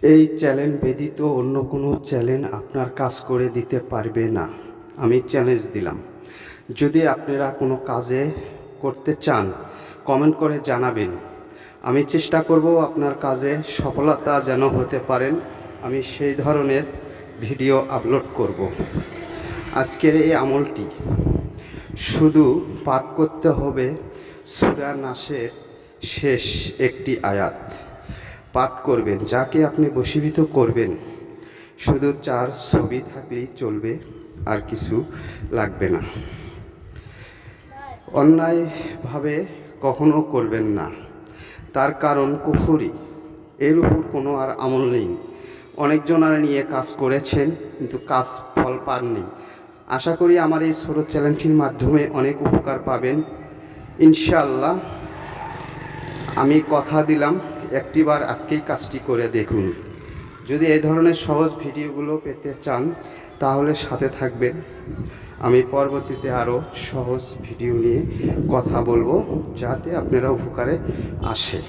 এই চ্যালেঞ্জ ব্যতীত অন্য কোনো চ্যালেঞ্জ আপনার কাজ করে দিতে পারবে না। আমি চ্যালেঞ্জ দিলাম। যদি আপনারা কোনো কাজে করতে চান কমেন্ট করে জানাবেন। আমি চেষ্টা করব আপনার কাজে সফলতা যেন হতে পারেন, আমি সেই ধরনের ভিডিও আপলোড করব। আজকের এই আমলটি শুধু পাঠ করতে হবে সূরা নাসের শেষ একটি আয়াত পাঠ করবেন। যাকে আপনি বশীভূত করবেন শুধু 4 ছবি থাকলেই চলবে, আর কিছু লাগবে না। অন্যায়ভাবে কখনো করবেন না, তার কারণ কুফরি, এর উপর কোনো আর আমল নেই। অনেকজনারা নিয়ে কাজ করেছেন কিন্তু কাজ ফল পাননি। আশা করি আমার এই ছোট চ্যালেঞ্জটির মাধ্যমে অনেক উপকার পাবেন ইনশাআল্লাহ। আমি কথা দিলাম একটিবার আজকেই কাজটি করে দেখুন। যদি এই ধরনের সহজ ভিডিওগুলো পেতে চান তাহলে সাথে থাকবেন। আমি পরবর্তীতে আরও সহজ ভিডিও নিয়ে কথা বলবো যাতে আপনারা উপকারে আসে।